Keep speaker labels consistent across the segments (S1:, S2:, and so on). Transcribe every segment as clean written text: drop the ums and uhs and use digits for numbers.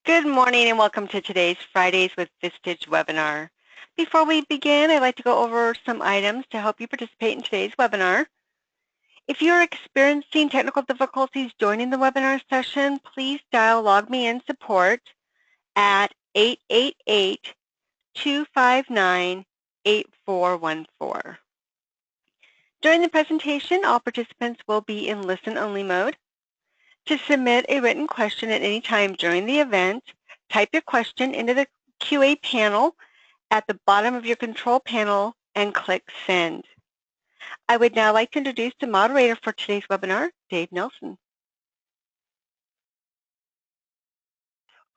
S1: Good morning and welcome to today's Fridays with Vistage webinar. Before we begin, I'd like to go over some items to help you participate in today's webinar. If you're experiencing technical difficulties joining the webinar session, please dial LogMeIn support at 888-259-8414. During the presentation, all participants will be in listen-only mode. To submit a written question at any time during the event, type your question into the QA panel at the bottom of your control panel and click Send. I would now like to introduce the moderator for today's webinar, Dave Nelson.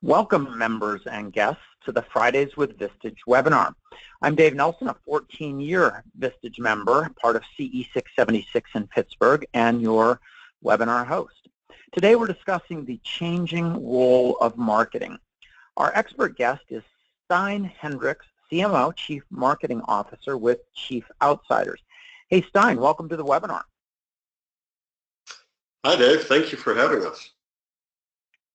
S2: Welcome, members and guests, to the Fridays with Vistage webinar. I'm Dave Nelson, a 14-year Vistage member, part of CE 676 in Pittsburgh, and your webinar host. Today we're discussing the changing role of marketing. Our expert guest is Stijn Hendricks, CMO, Chief Marketing Officer with Chief Outsiders. Hey Stijn, welcome to the webinar.
S3: Hi Dave, thank you for having us.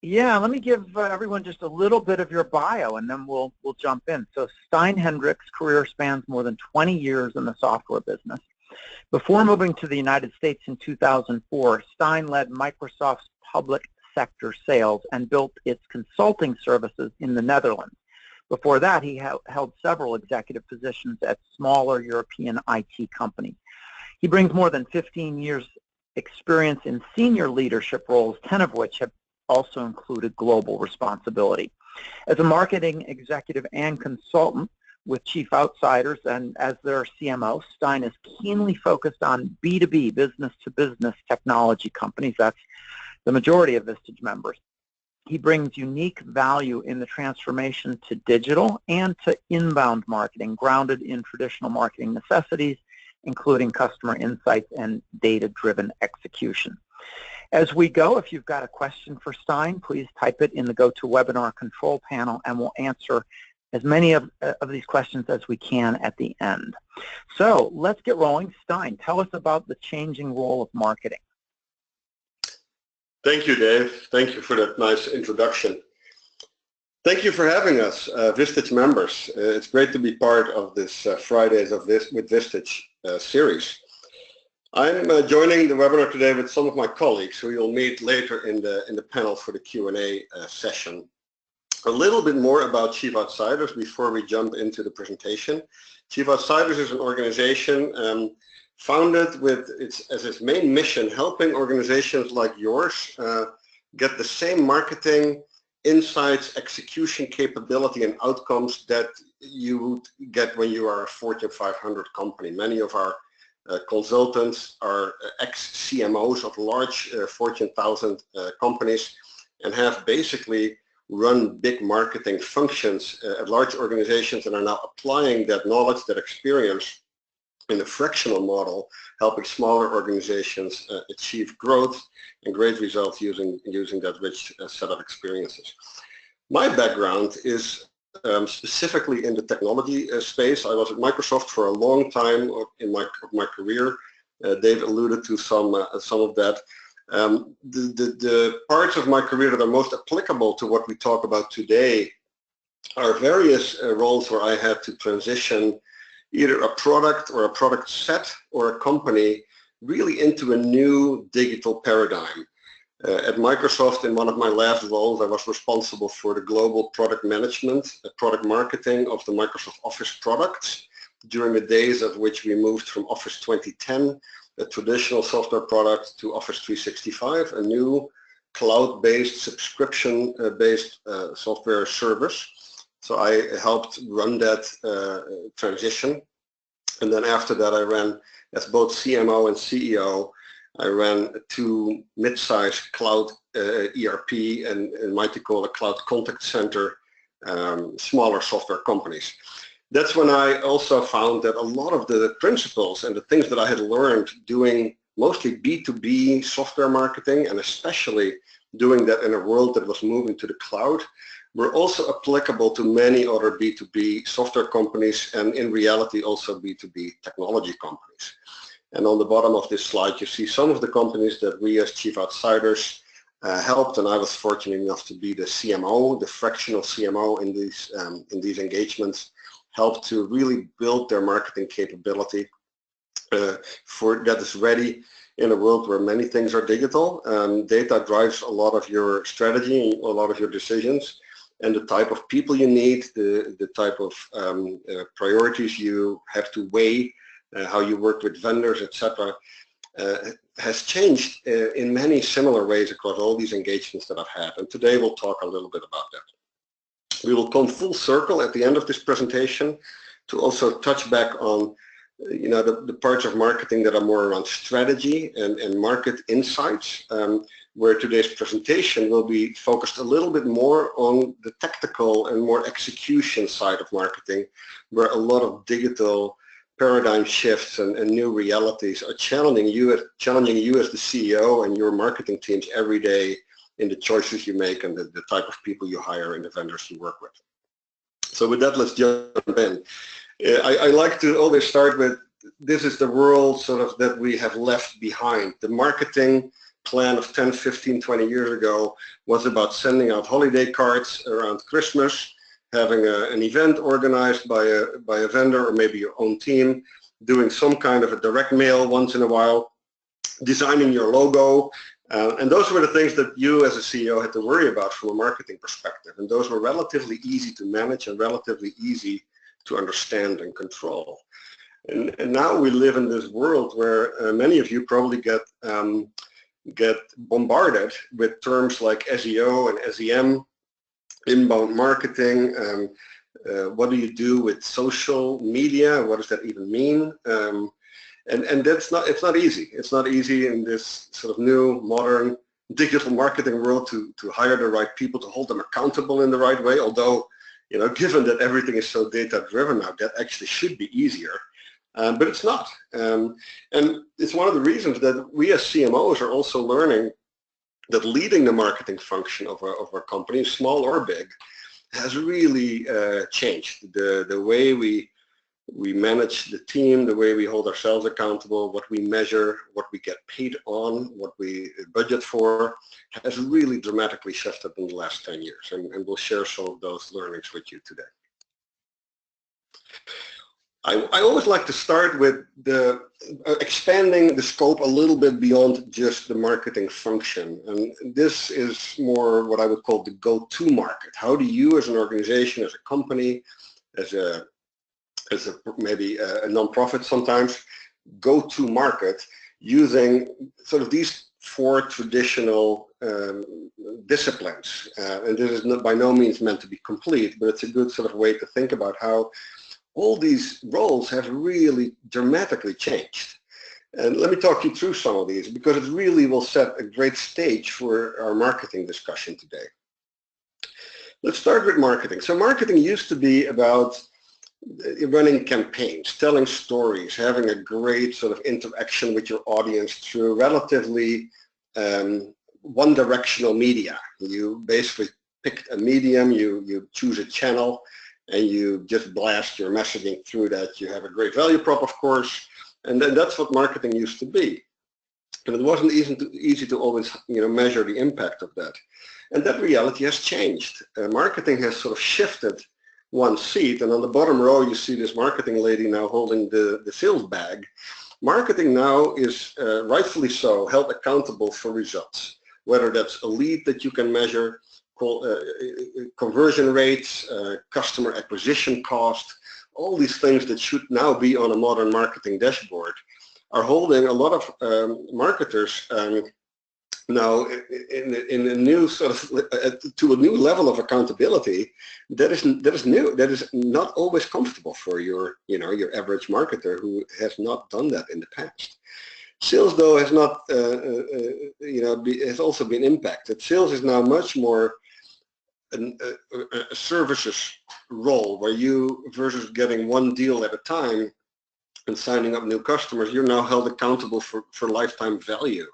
S2: Yeah, let me give everyone just a little bit of your bio and then we'll jump in. So Stijn Hendricks' career spans more than 20 years in the software business. Before moving to the United States in 2004, Stijn led Microsoft's public sector sales and built its consulting services in the Netherlands. Before that, he held several executive positions at smaller European IT companies. He brings more than 15 years experience in senior leadership roles, 10 of which have also included global responsibility. As a marketing executive and consultant with Chief Outsiders and as their CMO, Stijn is keenly focused on B2B, business-to-business technology companies. That's the majority of Vistage members. He brings unique value in the transformation to digital and to inbound marketing, grounded in traditional marketing necessities, including customer insights and data-driven execution. As we go, if you've got a question for Stijn, please type it in the GoToWebinar control panel and we'll answer as many of these questions as we can at the end. So let's get rolling. Stijn, tell us about the changing role of marketing.
S3: Thank you, Dave. Thank you for that nice introduction. Thank you for having us, Vistage members. It's great to be part of this Fridays with Vistage series. I'm joining the webinar today with some of my colleagues who you'll meet later in the panel for the Q&A session. A little bit more about Chief Outsiders before we jump into the presentation. Chief Outsiders is an organization founded with as its main mission helping organizations like yours get the same marketing, insights, execution capability and outcomes that you would get when you are a Fortune 500 company. Many of our consultants are ex-CMOs of large Fortune 1000 companies and have basically run big marketing functions at large organizations and are now applying that knowledge, that experience in a fractional model, helping smaller organizations achieve growth and great results using that rich set of experiences. My background is specifically in the technology space. I was at Microsoft for a long time in my career. Dave alluded to some of that. The parts of my career that are most applicable to what we talk about today are various roles where I had to transition either a product or a product set or a company really into a new digital paradigm. At Microsoft, in one of my last roles, I was responsible for the global product management, product marketing of the Microsoft Office products during the days of which we moved from Office 2010, a traditional software product, to Office 365, a new cloud-based, subscription-based software service. So I helped run that transition. And then after that, I ran, as both CMO and CEO, I ran 2 mid-sized cloud ERP and might you call it cloud contact center, smaller software companies. That's when I also found that a lot of the principles and the things that I had learned doing mostly B2B software marketing, and especially doing that in a world that was moving to the cloud, were also applicable to many other B2B software companies and in reality also B2B technology companies. And on the bottom of this slide you see some of the companies that we as Chief Outsiders helped, and I was fortunate enough to be the CMO, the fractional CMO in these engagements, helped to really build their marketing capability for that is ready in a world where many things are digital. Data drives a lot of your strategy, a lot of your decisions, and the type of people you need, the type of priorities you have to weigh, how you work with vendors, etc., has changed in many similar ways across all these engagements that I've had. And today we'll talk a little bit about that. We will come full circle at the end of this presentation to also touch back on the parts of marketing that are more around strategy and market insights, where today's presentation will be focused a little bit more on the tactical and more execution side of marketing, where a lot of digital paradigm shifts and new realities are challenging you as the CEO and your marketing teams every day in the choices you make and the type of people you hire and the vendors you work with. So with that, let's jump in. I like to always start with, this is the world sort of that we have left behind. The marketing plan of 10, 15, 20 years ago was about sending out holiday cards around Christmas, having an event organized by a vendor or maybe your own team, doing some kind of a direct mail once in a while, designing your logo, and those were the things that you as a CEO had to worry about from a marketing perspective, and those were relatively easy to manage and relatively easy to understand and control. And now we live in this world where many of you probably get bombarded with terms like SEO and SEM, inbound marketing. What do you do with social media? What does that even mean? And it's not easy. It's not easy in this sort of new modern digital marketing world to hire the right people, to hold them accountable in the right way. Although, given that everything is so data driven now, that actually should be easier. But it's not. And it's one of the reasons that we as CMOs are also learning that leading the marketing function of our company, small or big, has really changed. The way we manage the team, the way we hold ourselves accountable, what we measure, what we get paid on, what we budget for, has really dramatically shifted in the last 10 years. And we'll share some of those learnings with you today. I always like to start with expanding the scope a little bit beyond just the marketing function. And this is more what I would call the go-to market. How do you as an organization, as a company, as maybe a nonprofit sometimes, go to market using sort of these four traditional disciplines. And this is by no means meant to be complete, but it's a good sort of way to think about how all these roles have really dramatically changed. And let me talk you through some of these, because it really will set a great stage for our marketing discussion today. Let's start with marketing. So marketing used to be about running campaigns, telling stories, having a great sort of interaction with your audience through relatively one-directional media. You basically pick a medium, you choose a channel, and you just blast your messaging through that. You have a great value prop, of course, and then that's what marketing used to be. And it wasn't easy to always measure the impact of that. And that reality has changed. Marketing has sort of shifted one seat, and on the bottom row you see this marketing lady now holding the sales bag. Marketing now is rightfully so held accountable for results, whether that's a lead that you can measure, conversion rates, customer acquisition cost, all these things that should now be on a modern marketing dashboard are holding a lot of marketers now in a new sort of to a new level of accountability that is new, that is not always comfortable for your your average marketer who has not done that in the past. Sales, though, has not has also been impacted. Sales is now much more a services role, where you, versus getting one deal at a time and signing up new customers, you're now held accountable for lifetime value,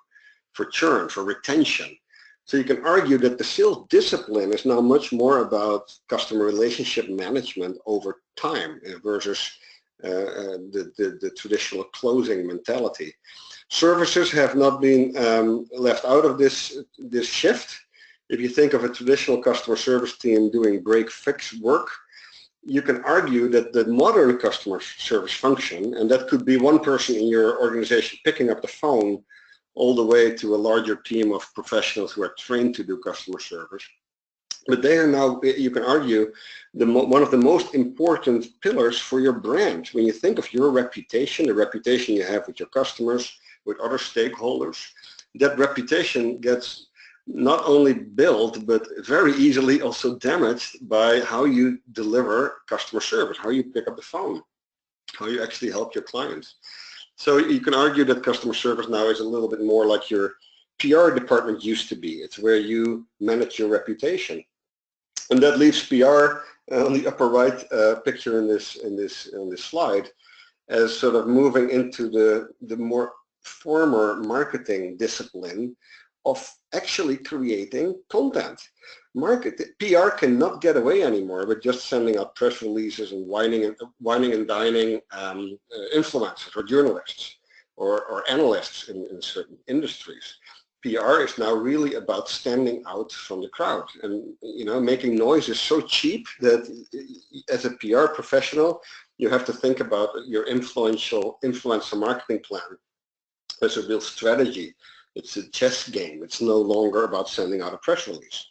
S3: for churn, for retention. So you can argue that the sales discipline is now much more about customer relationship management over time versus the traditional closing mentality. Services have not been left out of this shift. If you think of a traditional customer service team doing break-fix work, you can argue that the modern customer service function, and that could be one person in your organization picking up the phone, all the way to a larger team of professionals who are trained to do customer service. But they are now, you can argue, one of the most important pillars for your brand. When you think of your reputation, the reputation you have with your customers, with other stakeholders, that reputation gets not only built, but very easily also damaged by how you deliver customer service, how you pick up the phone, how you actually help your clients. So you can argue that customer service now is a little bit more like your PR department used to be. It's where you manage your reputation. And that leaves PR on the upper right picture in this slide as sort of moving into the more former marketing discipline of actually creating content. PR cannot get away anymore with just sending out press releases and whining and dining influencers or journalists or analysts in certain industries. PR is now really about standing out from the crowd, and making noise is so cheap that as a PR professional you have to think about your influencer marketing plan as a real strategy. It's a chess game. It's no longer about sending out a press release.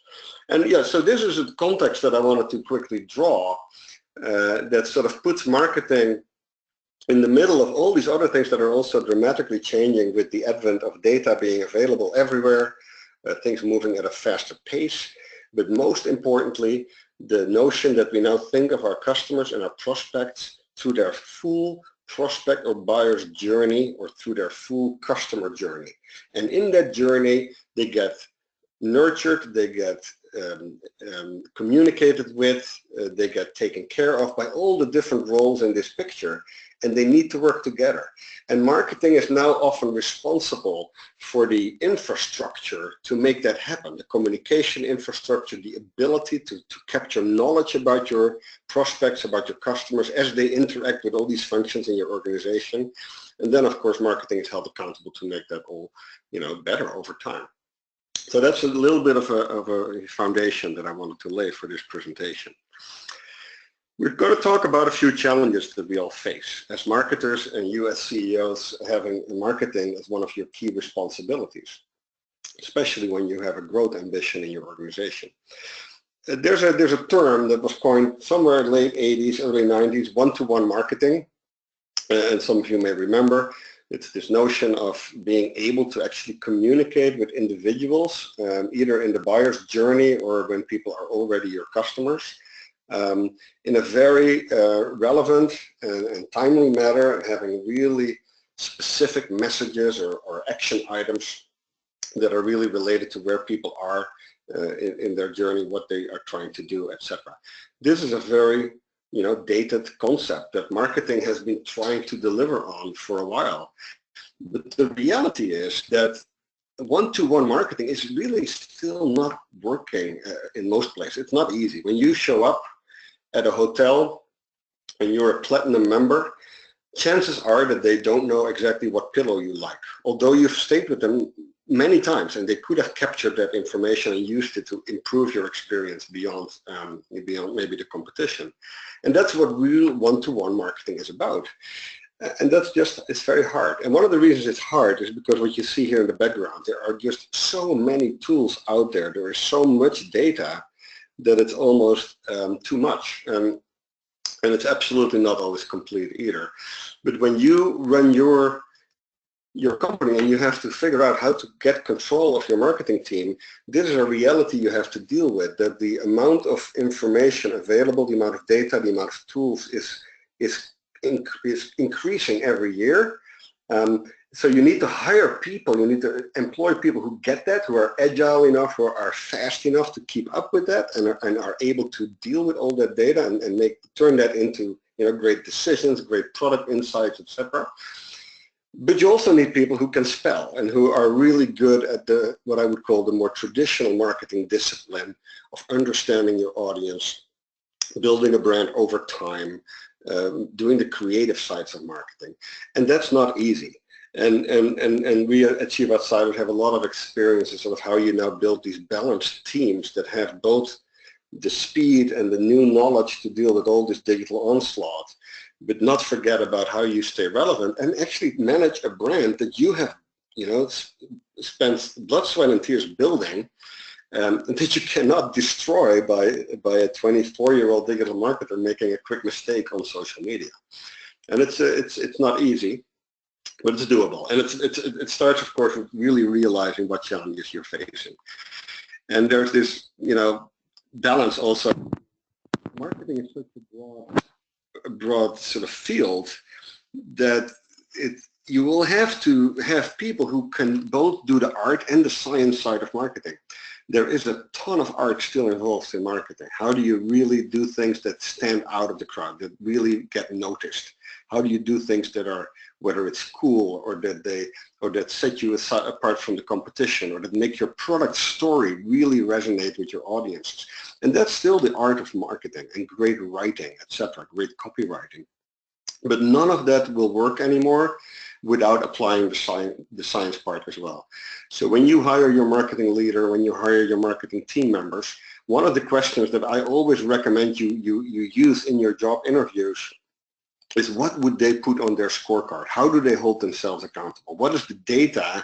S3: And yeah, so this is a context that I wanted to quickly draw that sort of puts marketing in the middle of all these other things that are also dramatically changing with the advent of data being available everywhere, things moving at a faster pace, but most importantly, the notion that we now think of our customers and our prospects through their full prospect or buyer's journey or through their full customer journey. And in that journey, they get nurtured, they get communicated with, they get taken care of by all the different roles in this picture, and they need to work together. And marketing is now often responsible for the infrastructure to make that happen, the communication infrastructure, the ability to capture knowledge about your prospects, about your customers as they interact with all these functions in your organization. And then of course marketing is held accountable to make that all better over time. So that's a little bit of a foundation that I wanted to lay for this presentation. We're going to talk about a few challenges that we all face as marketers and you as CEOs having marketing as one of your key responsibilities, especially when you have a growth ambition in your organization. There's a term that was coined somewhere in late 80s, early 90s, one-to-one marketing, and some of you may remember. It's this notion of being able to actually communicate with individuals, either in the buyer's journey or when people are already your customers, in a very relevant and timely manner, and having really specific messages or action items that are really related to where people are in their journey, what they are trying to do, etc. This is a very dated concept that marketing has been trying to deliver on for a while. But the reality is that one-to-one marketing is really still not working in most places. It's not easy. When you show up at a hotel and you're a platinum member, chances are that they don't know exactly what pillow you like, although you've stayed with them many times and they could have captured that information and used it to improve your experience beyond maybe the competition. And that's what real one-to-one marketing is about. And it's very hard. And one of the reasons it's hard is because what you see here in the background, there are just so many tools out there. There is so much data that it's almost too much. And it's absolutely not always complete either. But when you run your company and you have to figure out how to get control of your marketing team, this is a reality you have to deal with, that the amount of information available, the amount of data, the amount of tools is increasing every year. So you need to hire people, you need to employ people who get that, who are agile enough, who are fast enough to keep up with that and are able to deal with all that data and turn that into great decisions, great product insights, etc. But you also need people who can spell and who are really good at what I would call the more traditional marketing discipline of understanding your audience, building a brand over time, doing the creative sides of marketing. And that's not easy. And we at Chief Outsiders have a lot of experiences of how you now build these balanced teams that have both the speed and the new knowledge to deal with all this digital onslaught, but not forget about how you stay relevant and actually manage a brand that you have, spent blood, sweat, and tears building, and that you cannot destroy by a 24-year-old digital marketer making a quick mistake on social media. And it's not easy, but it's doable. And it starts, of course, with really realizing what challenges you're facing. And there's this, balance also. Marketing is such a broad sort of field that you will have to have people who can both do the art and the science side of marketing. There is a ton of art still involved in marketing. How do you really do things that stand out of the crowd, that really get noticed? How do you do things that are, whether it's cool or that set you apart from the competition, or that make your product story really resonate with your audiences? And that's still the art of marketing, and great writing, etc., great copywriting. But none of that will work anymore without applying the science part as well. So when you hire your marketing leader, when you hire your marketing team members, one of the questions that I always recommend you use in your job interviews is, what would they put on their scorecard? How do they hold themselves accountable? What is the data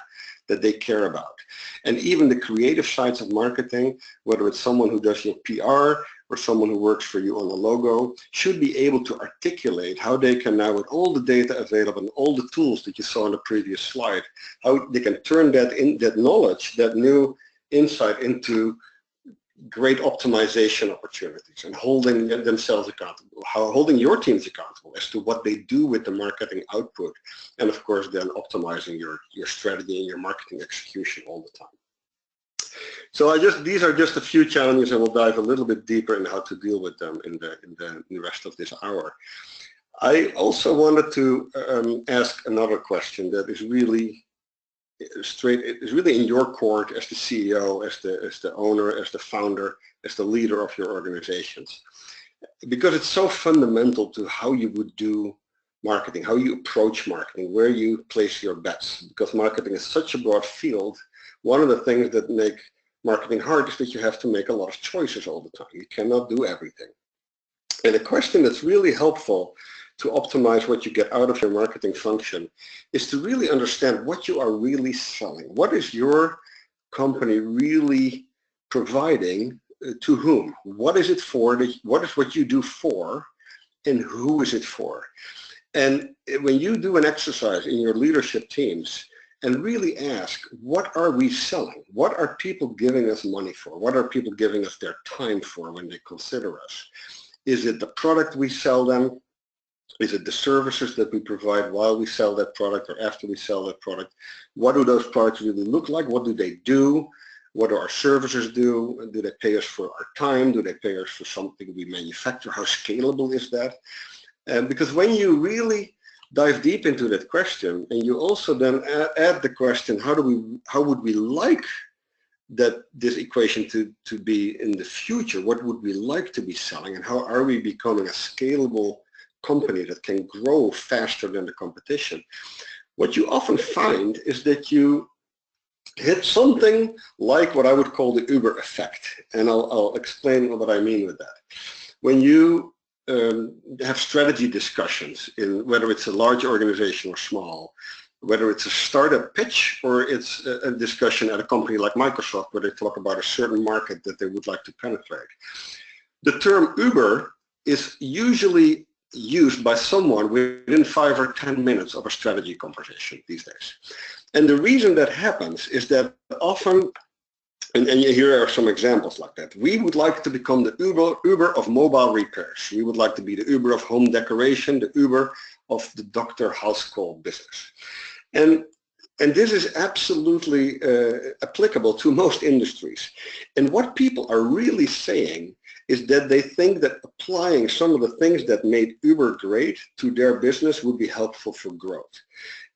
S3: that they care about? And even the creative sides of marketing, whether it's someone who does your PR or someone who works for you on the logo, should be able to articulate how they can now, with all the data available and all the tools that you saw on the previous slide, how they can turn that knowledge, that new insight, into great optimization opportunities, and holding themselves accountable, holding your teams accountable as to what they do with the marketing output, and of course then optimizing your strategy and your marketing execution all the time. So these are just a few challenges, and we'll dive a little bit deeper in how to deal with them in the rest of this hour. I also wanted to ask another question that is really in your court as the CEO, as the owner, as the founder, as the leader of your organizations, because it's so fundamental to how you would do marketing, how you approach marketing, where you place your bets. Because marketing is such a broad field, one of the things that make marketing hard is that you have to make a lot of choices all the time. You cannot do everything. And a question that's really helpful to optimize what you get out of your marketing function is to really understand what you are really selling. What is your company really providing to whom? What is it for? What is what you do for, and who is it for? And when you do an exercise in your leadership teams and really ask, what are we selling? What are people giving us money for? What are people giving us their time for when they consider us? Is it the product we sell them? Is it the services that we provide while we sell that product or after we sell that product? What do those products really look like? What do they do? What do our services do? Do they pay us for our time? Do they pay us for something we manufacture? How scalable is that? Because when you really dive deep into that question, and you also then add the question, how would we like that this equation to be in the future? What would we like to be selling, and how are we becoming a scalable company that can grow faster than the competition? What you often find is that you hit something like what I would call the Uber effect, and I'll explain what I mean with that. When you have strategy discussions, in whether it's a large organization or small, whether it's a startup pitch or it's a discussion at a company like Microsoft where they talk about a certain market that they would like to penetrate, the term Uber is usually used by someone within 5 or 10 minutes of a strategy conversation these days. And the reason that happens is that often, and here are some examples like that, we would like to become the Uber of mobile repairs. We would like to be the Uber of home decoration, the Uber of the doctor house call business. And this is absolutely applicable to most industries. And what people are really saying is that they think that applying some of the things that made Uber great to their business would be helpful for growth.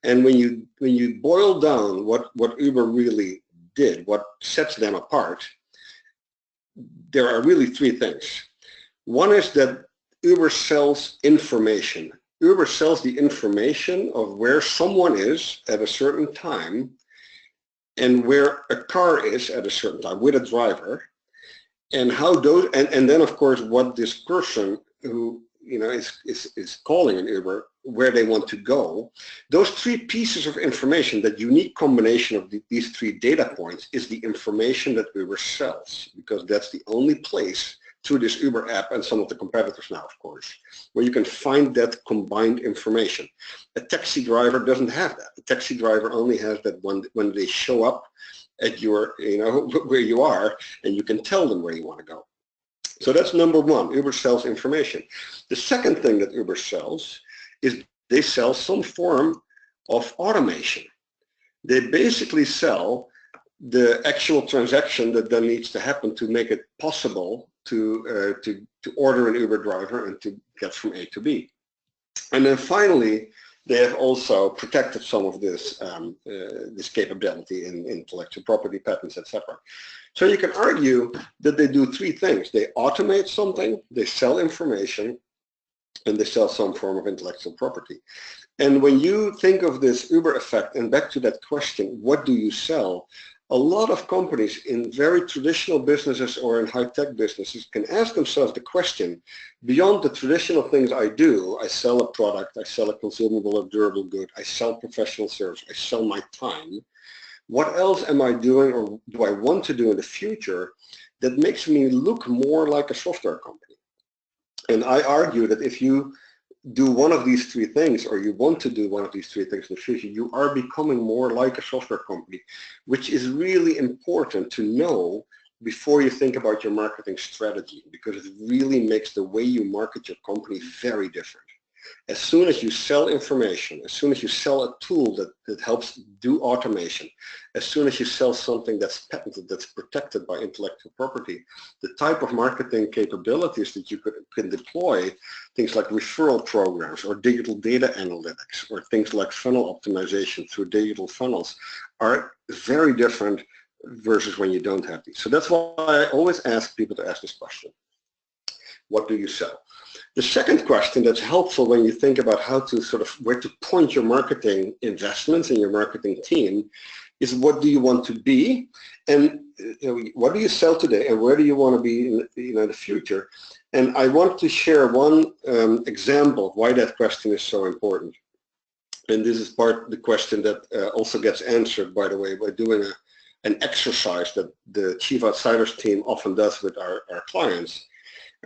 S3: And when you boil down what Uber really did, what sets them apart, there are really 3 things. One is that Uber sells information, Uber sells the information of where someone is at a certain time and where a car is at a certain time with a driver, and how those, and then of course what this person who is calling an Uber, where they want to go. Those three pieces of information, that unique combination of these three data points, is the information that Uber sells, because that's the only place through this Uber app and some of the competitors now, of course, where you can find that combined information. A taxi driver doesn't have that. A taxi driver only has that when they show up at your, where you are, and you can tell them where you want to go. So that's number one. Uber sells information. The second thing that Uber sells is they sell some form of automation. They basically sell the actual transaction that then needs to happen to make it possible to order an Uber driver and to get from A to B. And then finally, they have also protected some of this this capability in intellectual property, patents, etc. So you can argue that they do three things. They automate something, they sell information, and they sell some form of intellectual property. And when you think of this Uber effect, and back to that question, what do you sell? A lot of companies in very traditional businesses or in high-tech businesses can ask themselves the question, beyond the traditional things I do, I sell a product, I sell a consumable or durable good, I sell professional service, I sell my time. What else am I doing, or do I want to do in the future that makes me look more like a software company? And I argue that if you do one of these three things, or you want to do one of these three things in the future, you are becoming more like a software company, which is really important to know before you think about your marketing strategy, because it really makes the way you market your company very different. As soon as you sell information, as soon as you sell a tool that helps do automation, as soon as you sell something that's patented, that's protected by intellectual property, the type of marketing capabilities that you can deploy, things like referral programs or digital data analytics or things like funnel optimization through digital funnels, are very different versus when you don't have these. So that's why I always ask people to ask this question. What do you sell? The second question that's helpful when you think about how to where to point your marketing investments and your marketing team is, what do you want to be, and what do you sell today, and where do you want to be in the future? And I want to share one example of why that question is so important. And this is part of the question that also gets answered, by the way, by doing an exercise that the Chief Outsiders team often does with our clients,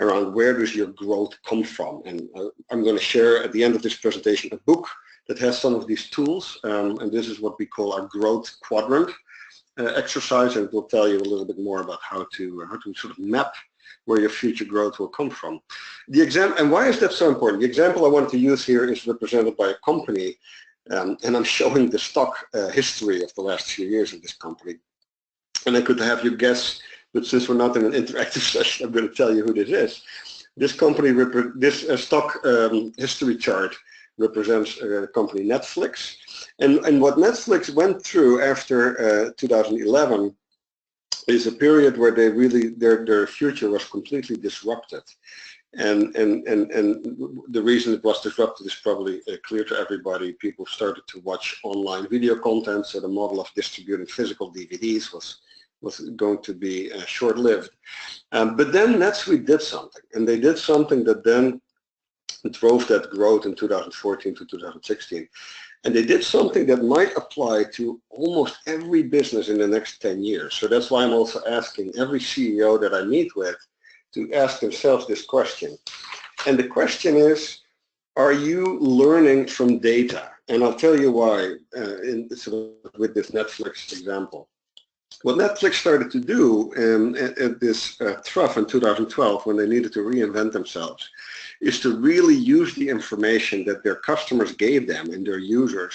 S3: around where does your growth come from. And I'm going to share at the end of this presentation a book that has some of these tools, and this is what we call our growth quadrant exercise, and it will tell you a little bit more about how to sort of map where your future growth will come from. The example, and why is that so important? The example I want to use here is represented by a company, and I'm showing the stock history of the last few years of this company. And I could have you guess, but since we're not in an interactive session, I'm going to tell you who this is. This company, this stock history chart represents company Netflix. And what Netflix went through after 2011 is a period where they really, their future was completely disrupted. And the reason it was disrupted is probably clear to everybody. People started to watch online video content, so the model of distributing physical DVDs was going to be short-lived. But then NetSuite did something, and they did something that then drove that growth in 2014 to 2016. And they did something that might apply to almost every business in the next 10 years. So that's why I'm also asking every CEO that I meet with to ask themselves this question. And the question is, are you learning from data? And I'll tell you why with this Netflix example. What Netflix started to do at this trough in 2012, when they needed to reinvent themselves, is to really use the information that their customers gave them and their users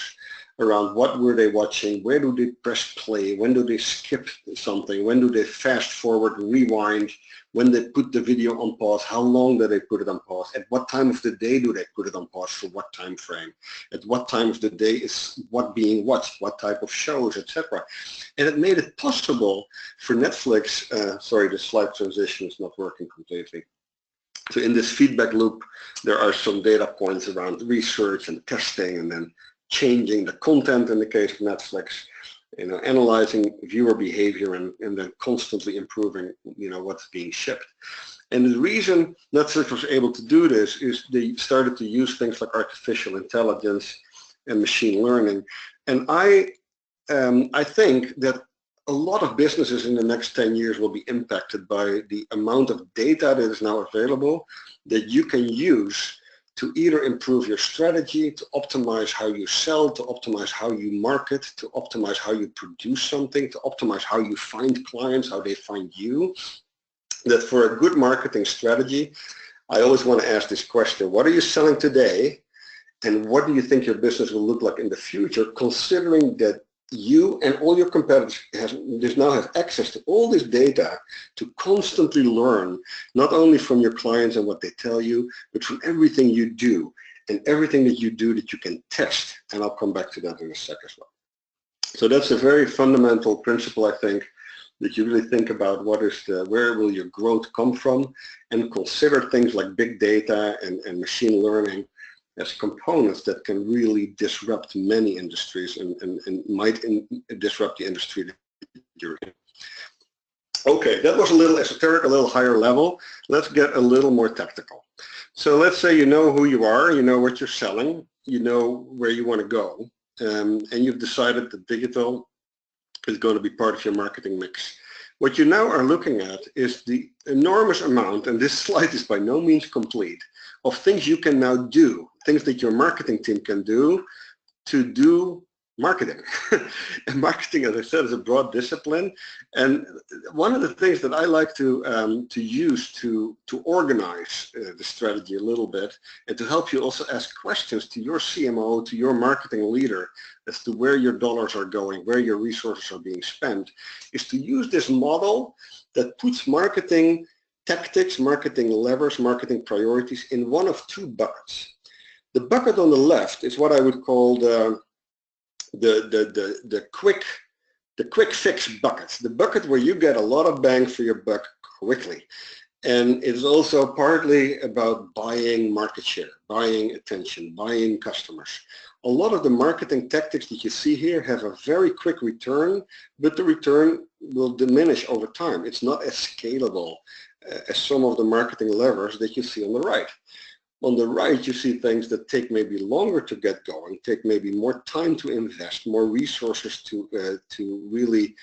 S3: around what were they watching, where do they press play, when do they skip something, when do they fast forward, rewind, when they put the video on pause, how long do they put it on pause, at what time of the day do they put it on pause, for what time frame, at what time of the day is what being watched, what type of shows, etc. And it made it possible for Netflix, sorry, the slide transition is not working completely. So in this feedback loop, there are some data points around research and testing, and then changing the content in the case of Netflix, analyzing viewer behavior, and then constantly improving, what's being shipped. And the reason Netflix was able to do this is they started to use things like artificial intelligence and machine learning. And I think that a lot of businesses in the next 10 years will be impacted by the amount of data that is now available that you can use to either improve your strategy, to optimize how you sell, to optimize how you market, to optimize how you produce something, to optimize how you find clients, how they find you. That for a good marketing strategy, I always want to ask this question: what are you selling today, and what do you think your business will look like in the future, considering that you and all your competitors now have access to all this data to constantly learn, not only from your clients and what they tell you, but from everything you do, and everything that you do that you can test. And I'll come back to that in a sec as well. So that's a very fundamental principle, I think, that you really think about where will your growth come from, and consider things like big data and machine learning as components that can really disrupt many industries and might disrupt the industry that you're in. Okay, that was a little esoteric, a little higher level. Let's get a little more technical. So let's say you know who you are, you know what you're selling, you know where you want to go, and you've decided that digital is going to be part of your marketing mix. What you now are looking at is the enormous amount, and this slide is by no means complete, of things you can now do, things that your marketing team can do to do marketing. And marketing, as I said, is a broad discipline. And one of the things that I like to use to organize the strategy a little bit, and to help you also ask questions to your CMO, to your marketing leader, as to where your dollars are going, where your resources are being spent, is to use this model that puts marketing tactics, marketing levers, marketing priorities in one of two buckets. The bucket on the left is what I would call the quick fix bucket, the bucket where you get a lot of bang for your buck quickly. And it's also partly about buying market share, buying attention, buying customers. A lot of the marketing tactics that you see here have a very quick return, but the return will diminish over time. It's not as scalable as some of the marketing levers that you see on the right. On the right, you see things that take maybe longer to get going, take maybe more time to invest, more resources to really,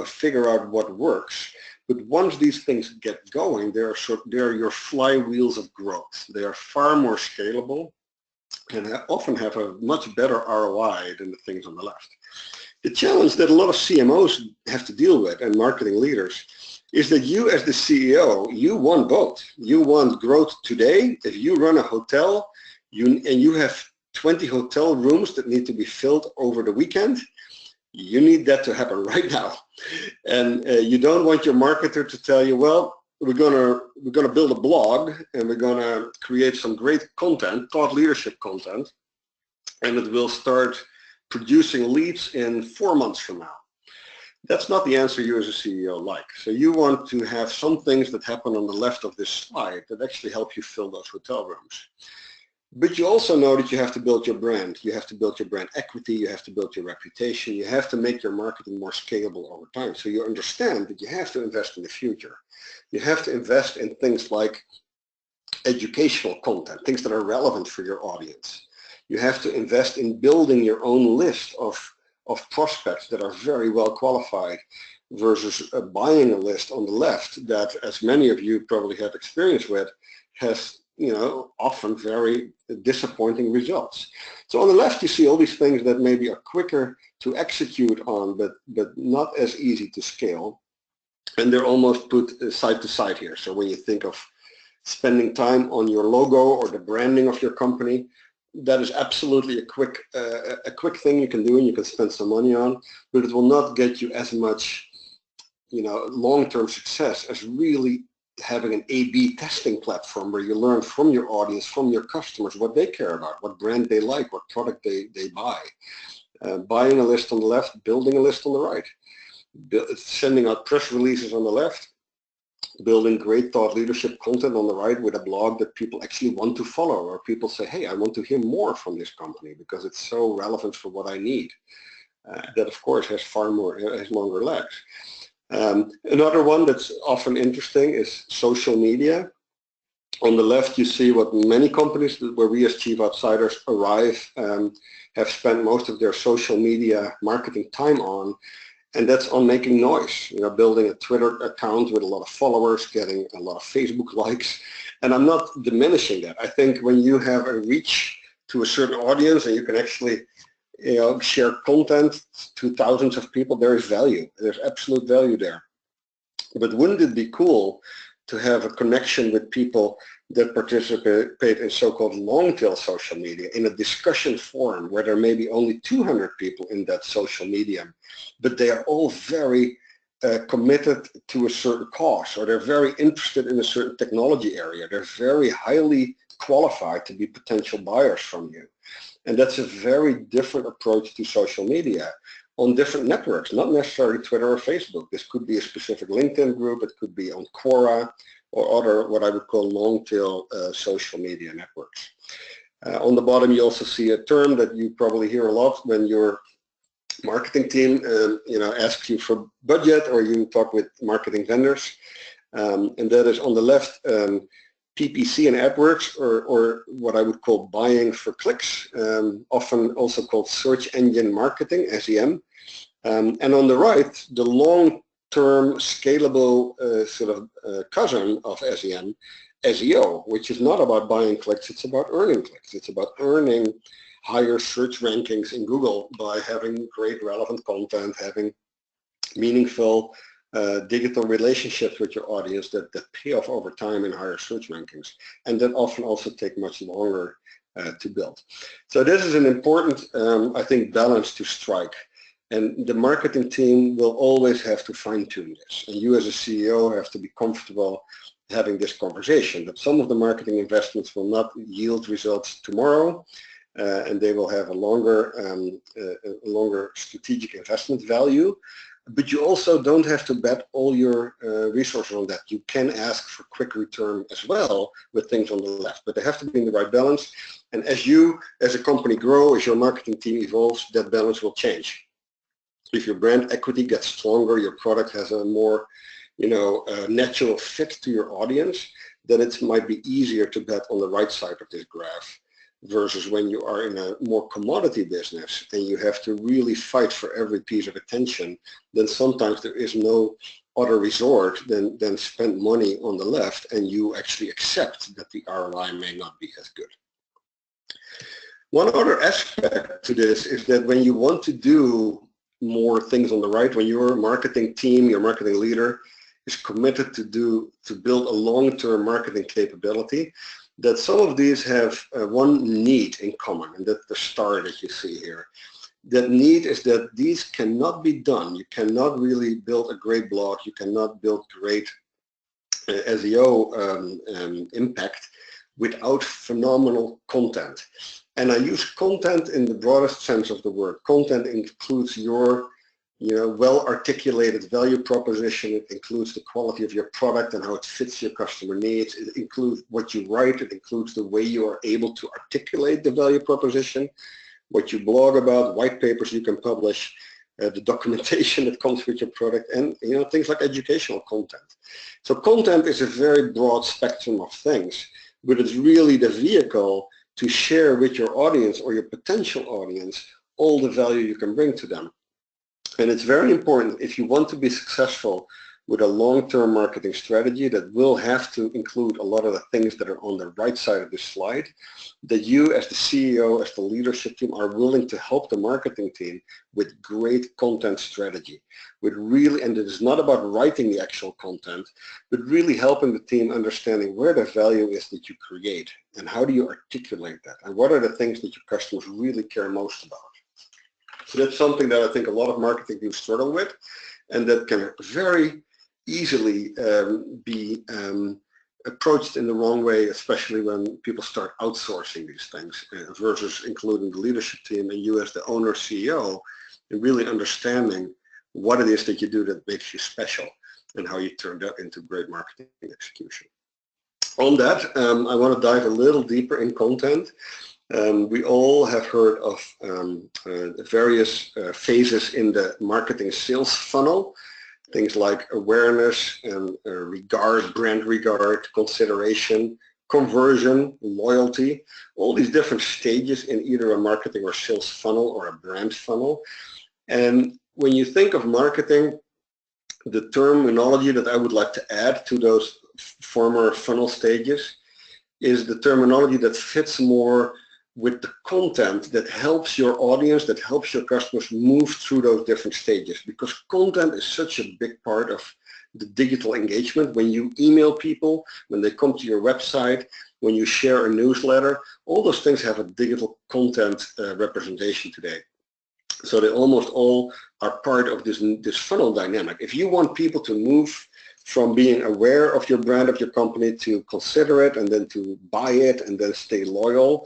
S3: figure out what works. But once these things get going, they are your flywheels of growth. They are far more scalable and often have a much better ROI than the things on the left. The challenge that a lot of CMOs have to deal with, and marketing leaders, is that you as the CEO, you want both. You want growth today. If you run a hotel and you have 20 hotel rooms that need to be filled over the weekend, you need that to happen right now. And you don't want your marketer to tell you, well, we're gonna build a blog and we're gonna create some great content, thought leadership content, and it will start producing leads in 4 months from now. That's not the answer you as a CEO like. So you want to have some things that happen on the left of this slide that actually help you fill those hotel rooms. But you also know that you have to build your brand. You have to build your brand equity. You have to build your reputation. You have to make your marketing more scalable over time. So you understand that you have to invest in the future. You have to invest in things like educational content, things that are relevant for your audience. You have to invest in building your own list of prospects that are very well qualified versus buying a list on the left that, as many of you probably have experience with, has often very disappointing results. So on the left you see all these things that maybe are quicker to execute on, but not as easy to scale, and they're almost put side to side here. So when you think of spending time on your logo or the branding of your company, that is absolutely a quick thing you can do and you can spend some money on, but it will not get you as much long-term success as really having an A/B testing platform where you learn from your audience, from your customers, what they care about, what brand they like, what product they buy. Buying a list on the left, building a list on the right. Sending out press releases on the left, building great thought leadership content on the right with a blog that people actually want to follow, or people say, hey, I want to hear more from this company because it's so relevant for what I need. That of course has has longer legs. Another one that's often interesting is social media. On the left, you see what many companies where we as Chief Outsiders arrive have spent most of their social media marketing time on, and that's on making noise, building a Twitter account with a lot of followers, getting a lot of Facebook likes. And I'm not diminishing that. I think when you have a reach to a certain audience and you can actually share content to thousands of people, there is value. There's absolute value there. But wouldn't it be cool to have a connection with people that participate in so-called long-tail social media in a discussion forum where there may be only 200 people in that social medium, but they are all very committed to a certain cause, or they're very interested in a certain technology area. They're very highly qualified to be potential buyers from you. And that's a very different approach to social media on different networks, not necessarily Twitter or Facebook. This could be a specific LinkedIn group, it could be on Quora or other what I would call long-tail social media networks. On the bottom you also see a term that you probably hear a lot when your marketing team asks you for budget or you talk with marketing vendors, and that is on the left PPC and AdWords, or what I would call buying for clicks, often also called search engine marketing, SEM. And on the right, the long-term scalable cousin of SEM, SEO, which is not about buying clicks, it's about earning clicks. It's about earning higher search rankings in Google by having great relevant content, having meaningful digital relationships with your audience that pay off over time in higher search rankings, and that often also take much longer to build. So this is an important, I think, balance to strike. And the marketing team will always have to fine-tune this. And you as a CEO have to be comfortable having this conversation, that some of the marketing investments will not yield results tomorrow, and they will have a longer strategic investment value. But you also don't have to bet all your resources on that. You can ask for quick return as well with things on the left, but they have to be in the right balance. And as you, as a company, grow, as your marketing team evolves, that balance will change. If your brand equity gets stronger, your product has a more, natural fit to your audience, then it might be easier to bet on the right side of this graph, versus when you are in a more commodity business and you have to really fight for every piece of attention, then sometimes there is no other resort than spend money on the left, and you actually accept that the ROI may not be as good. One other aspect to this is that when you want to do more things on the right, when your marketing team, your marketing leader is committed to build a long-term marketing capability, that some of these have one need in common, and that's the star that you see here. That need is that these cannot be done. You cannot really build a great blog. You cannot build great SEO impact without phenomenal content. And I use content in the broadest sense of the word. Content includes your well-articulated value proposition. It includes the quality of your product and how it fits your customer needs. It includes what you write. It includes the way you are able to articulate the value proposition, what you blog about, white papers you can publish, the documentation that comes with your product, and things like educational content. So content is a very broad spectrum of things, but it's really the vehicle to share with your audience or your potential audience all the value you can bring to them. And it's very important, if you want to be successful with a long-term marketing strategy that will have to include a lot of the things that are on the right side of this slide, that you as the CEO, as the leadership team, are willing to help the marketing team with great content strategy. And it is not about writing the actual content, but really helping the team understanding where the value is that you create and how do you articulate that, and what are the things that your customers really care most about. So that's something that I think a lot of marketing teams struggle with, and that can very easily be approached in the wrong way, especially when people start outsourcing these things versus including the leadership team and you as the owner, CEO, and really understanding what it is that you do that makes you special. and how you turn that into great marketing execution. On that, I want to dive a little deeper in content. We all have heard of various phases in the marketing sales funnel, things like awareness and regard, brand regard, consideration, conversion, loyalty, all these different stages in either a marketing or sales funnel or a brand funnel. And when you think of marketing, the terminology that I would like to add to those former funnel stages is the terminology that fits more with the content that helps your audience, that helps your customers move through those different stages, because content is such a big part of the digital engagement. When you email people, when they come to your website, when you share a newsletter, all those things have a digital content representation today. So they almost all are part of this funnel dynamic. If you want people to move from being aware of your brand, of your company, to consider it and then to buy it and then stay loyal,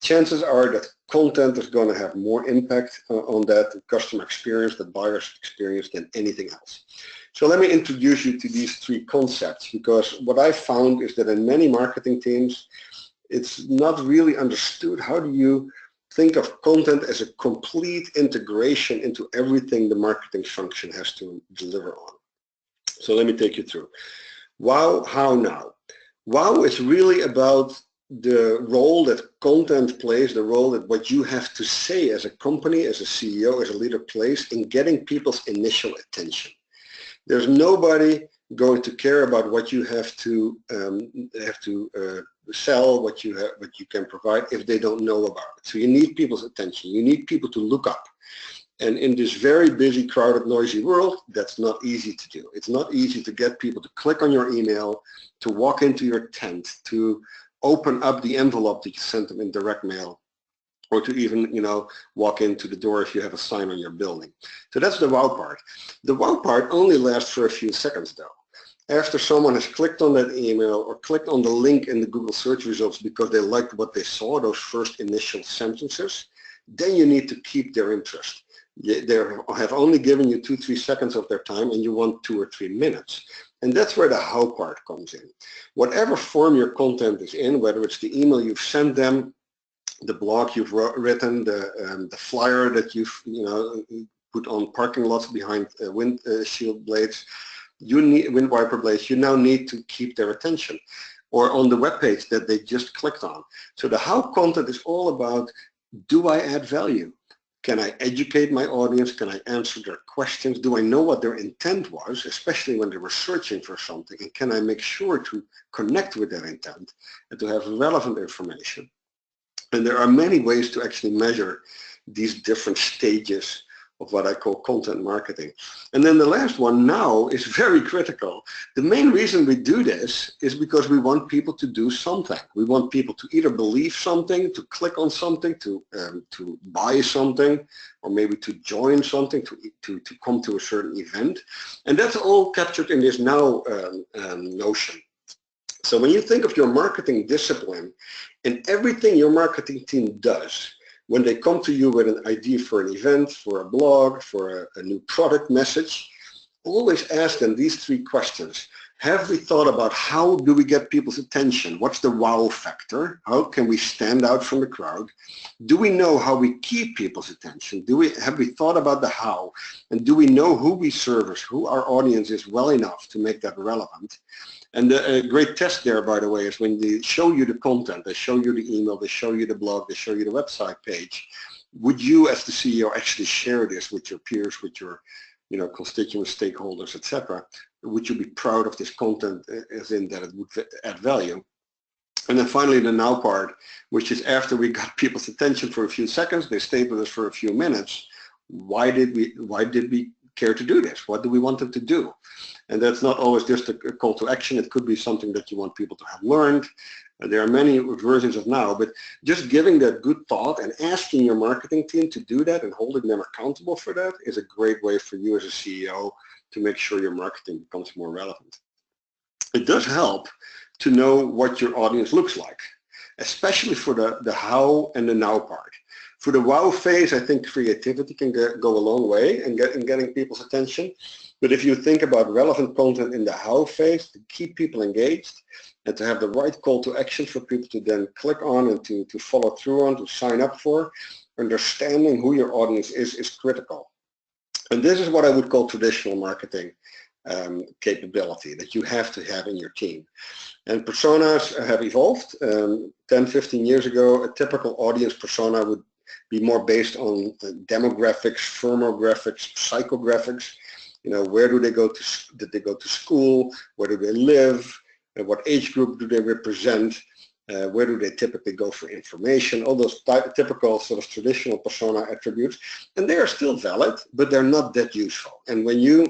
S3: chances are that content is going to have more impact on that customer experience, the buyer's experience, than anything else. So let me introduce you to these three concepts, because what I found is that in many marketing teams, it's not really understood. How do you think of content as a complete integration into everything the marketing function has to deliver on? So let me take you through. Wow, how now? Wow is really about the role that content plays, the role that what you have to say as a company, as a CEO, as a leader plays in getting people's initial attention. There's nobody going to care about what you have to sell, what you can provide, if they don't know about it. So you need people's attention. You need people to look up. And in this very busy, crowded, noisy world, that's not easy to do. It's not easy to get people to click on your email, to walk into your tent, to open up the envelope that you sent them in direct mail, or to even, walk into the door if you have a sign on your building. So that's the wow part. The wow part only lasts for a few seconds though. After someone has clicked on that email or clicked on the link in the Google search results because they liked what they saw, those first initial sentences, then you need to keep their interest. They have only given you 2-3 seconds of their time, and you want 2 or 3 minutes. And that's where the how part comes in. Whatever form your content is in, whether it's the email you've sent them, the blog you've written, the flyer that you've put on parking lots behind windshield blades, wind wiper blades, you now need to keep their attention, or on the web page that they just clicked on. So the how content is all about, do I add value? Can I educate my audience? Can I answer their questions? Do I know what their intent was, especially when they were searching for something? And can I make sure to connect with their intent and to have relevant information? And there are many ways to actually measure these different stages of what I call content marketing. And then the last one now is very critical. The main reason we do this is because we want people to do something. We want people to either believe something, to click on something, to buy something, or maybe to join something, to come to a certain event. And that's all captured in this now notion. So when you think of your marketing discipline and everything your marketing team does, when they come to you with an idea for an event, for a blog, for a new product message, always ask them these 3 questions. Have we thought about how do we get people's attention? What's the wow factor? How can we stand out from the crowd? Do we know how we keep people's attention? Have we thought about the how? And do we know who we service, who our audience is well enough to make that relevant? And a great test there, by the way, is when they show you the content, they show you the email, they show you the blog, they show you the website page. Would you, as the CEO, actually share this with your peers, with your constituents, stakeholders, etc.? Would you be proud of this content, as in that it would add value? And then finally, the now part, which is after we got people's attention for a few seconds, they stayed with us for a few minutes. Why did we care to do this? What do we want them to do? And that's not always just a call to action. It could be something that you want people to have learned. There are many versions of now, but just giving that good thought and asking your marketing team to do that and holding them accountable for that is a great way for you as a CEO to make sure your marketing becomes more relevant. It does help to know what your audience looks like, especially for the how and the now part. For the wow phase, I think creativity can go a long way in getting people's attention. But if you think about relevant content in the how phase, to keep people engaged and to have the right call to action for people to then click on and to follow through on, to sign up for, understanding who your audience is critical. And this is what I would call traditional marketing capability that you have to have in your team. And personas have evolved. 10, 15 years ago, a typical audience persona would be more based on demographics, firmographics, psychographics. You know, where do they go to? Did they go to school? Where do they live? What age group do they represent? Where do they typically go for information? All those typical sort of traditional persona attributes, and they are still valid, but they're not that useful. And when you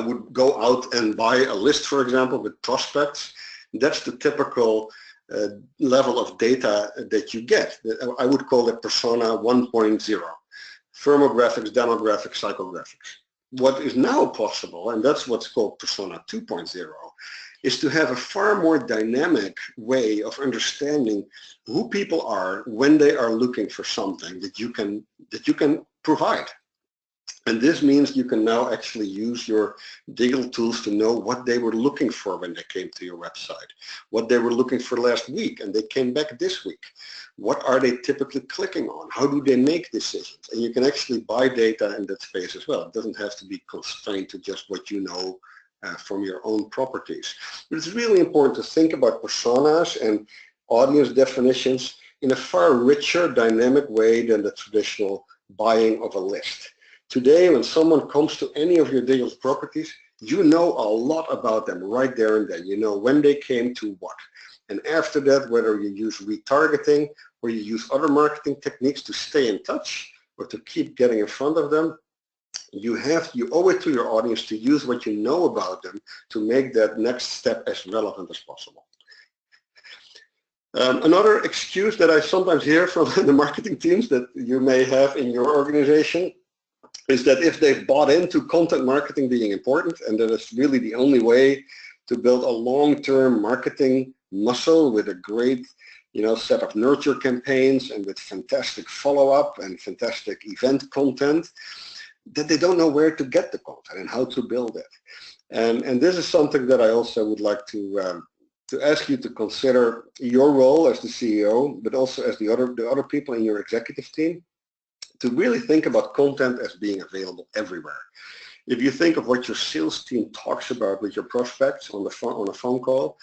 S3: would go out and buy a list, for example, with prospects, that's the typical level of data that you get. I would call it persona 1.0, firmographics, demographics, psychographics. What is now possible, and that's what's called persona 2.0, is to have a far more dynamic way of understanding who people are when they are looking for something that you can provide. And this means you can now actually use your digital tools to know what they were looking for when they came to your website, what they were looking for last week and they came back this week. What are they typically clicking on? How do they make decisions? And you can actually buy data in that space as well. It doesn't have to be constrained to just what you know from your own properties. But it's really important to think about personas and audience definitions in a far richer, dynamic way than the traditional buying of a list. Today, when someone comes to any of your digital properties, you know a lot about them right there and then. You know when they came to what. And after that, whether you use retargeting or you use other marketing techniques to stay in touch or to keep getting in front of them, you owe it to your audience to use what you know about them to make that next step as relevant as possible. Another excuse that I sometimes hear from the marketing teams that you may have in your organization is that if they've bought into content marketing being important and that it's really the only way to build a long-term marketing muscle with a great set of nurture campaigns and with fantastic follow-up and fantastic event content, that they don't know where to get the content and how to build it. And this is something that I also would like to ask you to consider your role as the CEO, but also as the other people in your executive team, to really think about content as being available everywhere. If you think of what your sales team talks about with your prospects on a phone call,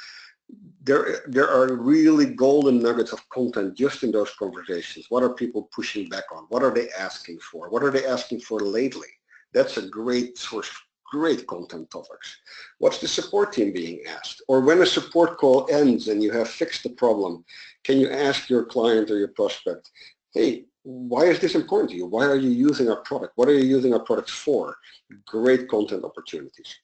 S3: there are really golden nuggets of content just in those conversations. What are people pushing back on? What are they asking for? What are they asking for lately? That's a great source of great content topics. What's the support team being asked? Or when a support call ends and you have fixed the problem, can you ask your client or your prospect, hey, why is this important to you? Why are you using our product? What are you using our products for? Great content opportunities.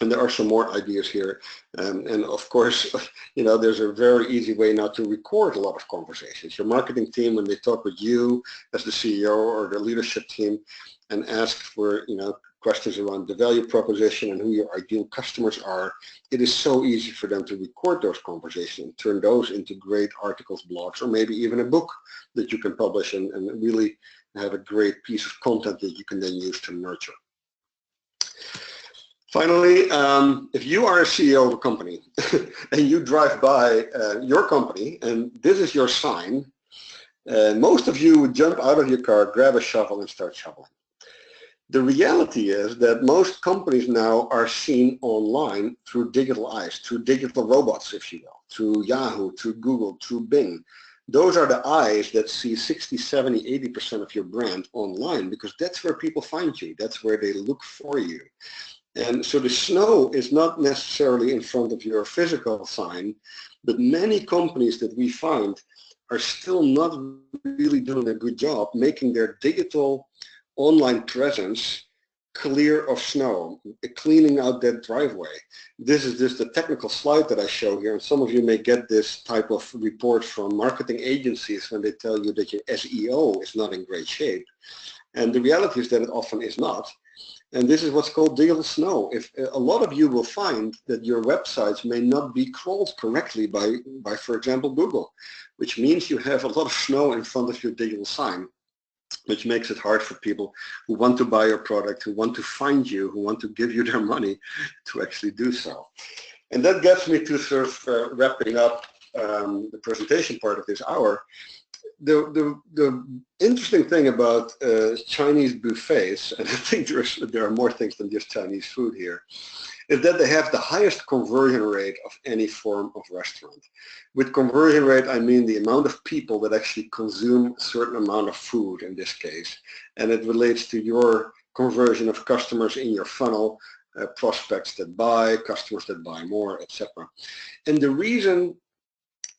S3: And there are some more ideas here. And of course, there's a very easy way now to record a lot of conversations. Your marketing team, when they talk with you as the CEO or the leadership team and ask for, questions around the value proposition and who your ideal customers are, it is so easy for them to record those conversations and turn those into great articles, blogs, or maybe even a book that you can publish and really have a great piece of content that you can then use to nurture. Finally, if you are a CEO of a company and you drive by your company and this is your sign, most of you would jump out of your car, grab a shovel and start shoveling. The reality is that most companies now are seen online through digital eyes, through digital robots, if you will, through Yahoo, through Google, through Bing. Those are the eyes that see 60, 70, 80% of your brand online because that's where people find you. That's where they look for you. And so the snow is not necessarily in front of your physical sign, but many companies that we find are still not really doing a good job making their digital online presence clear of snow, cleaning out that driveway. This is just a technical slide that I show here, and some of you may get this type of report from marketing agencies when they tell you that your SEO is not in great shape. And the reality is that it often is not. And this is what's called digital snow. If a lot of you will find that your websites may not be crawled correctly by, for example, Google, which means you have a lot of snow in front of your digital sign. which makes it hard for people who want to buy your product, who want to find you, who want to give you their money to actually do so. And that gets me to sort of wrapping up the presentation part of this hour. The interesting thing about Chinese buffets, and I think there are more things than just Chinese food here, is that they have the highest conversion rate of any form of restaurant. With conversion rate, I mean the amount of people that actually consume a certain amount of food in this case. And it relates to your conversion of customers in your funnel, prospects that buy, customers that buy more, etc. And the reason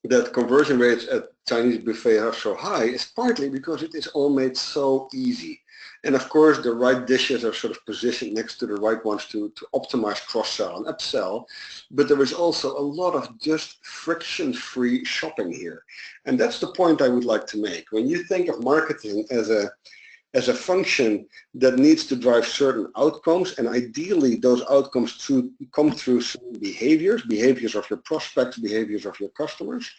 S3: that conversion rates at Chinese buffet are so high is partly because it is all made so easy. And of course, the right dishes are sort of positioned next to the right ones to optimize cross-sell and upsell. But there is also a lot of just friction-free shopping here. And that's the point I would like to make. When you think of marketing as a function that needs to drive certain outcomes, and ideally those outcomes come through behaviors of your prospects, behaviors of your customers,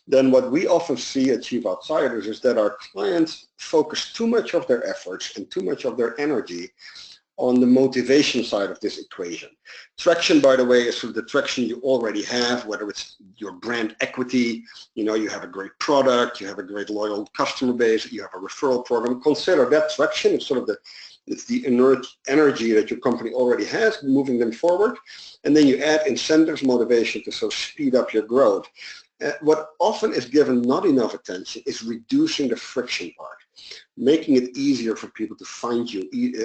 S3: then what we often see at Chief Outsiders is that our clients focus too much of their efforts and too much of their energy on the motivation side of this equation. Traction, by the way, is sort of the traction you already have, whether it's your brand equity, you have a great product, you have a great loyal customer base, you have a referral program. Consider that traction. It's sort of the inert energy that your company already has, moving them forward. And then you add incentives, motivation to sort of speed up your growth. What often is given not enough attention is reducing the friction part, making it easier for people to find you,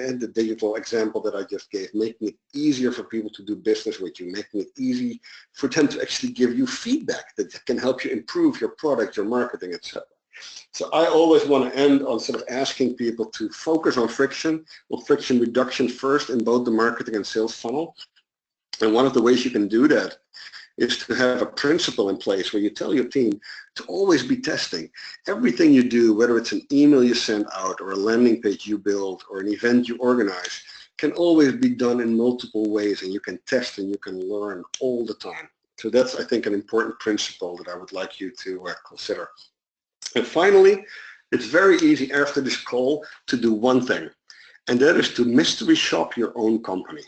S3: and the digital example that I just gave, making it easier for people to do business with you, making it easy for them to actually give you feedback that can help you improve your product, your marketing, etc. So I always want to end on sort of asking people to focus on friction, friction reduction first in both the marketing and sales funnel. And one of the ways you can do that is to have a principle in place where you tell your team to always be testing. Everything you do, whether it's an email you send out or a landing page you build or an event you organize, can always be done in multiple ways, and you can test and you can learn all the time. So that's, I think, an important principle that I would like you to consider. And finally, it's very easy after this call to do one thing, and that is to mystery shop your own company.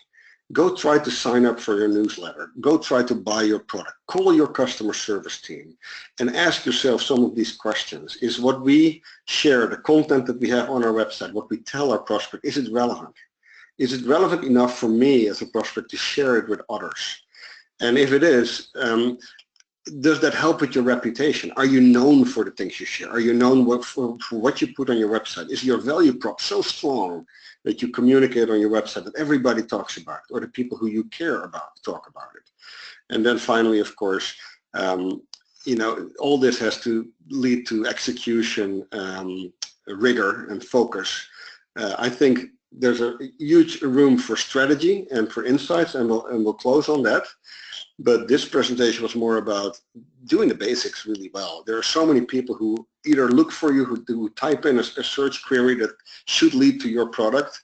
S3: Go try to sign up for your newsletter. Go try to buy your product. Call your customer service team and ask yourself some of these questions. Is what we share, the content that we have on our website, what we tell our prospect, is it relevant? Is it relevant enough for me as a prospect to share it with others? And if it is, does that help with your reputation? Are you known for the things you share? Are you known for what you put on your website? Is your value prop so strong that you communicate on your website that everybody talks about it, or the people who you care about talk about it? And then finally, of course, all this has to lead to execution, rigor, and focus. I think there's a huge room for strategy and for insights, and we'll close on that. But this presentation was more about doing the basics really well. There are so many people who either look for you, who type in a search query that should lead to your product,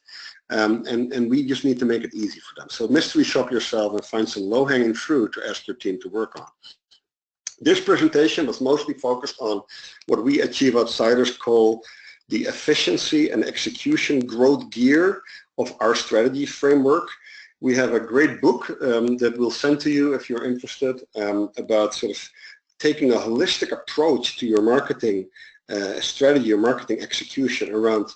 S3: and we just need to make it easy for them. So mystery shop yourself and find some low-hanging fruit to ask your team to work on. This presentation was mostly focused on what we at Chief Outsiders call the efficiency and execution growth gear of our strategy framework. We have a great book that we'll send to you if you're interested, about sort of taking a holistic approach to your marketing strategy, your marketing execution around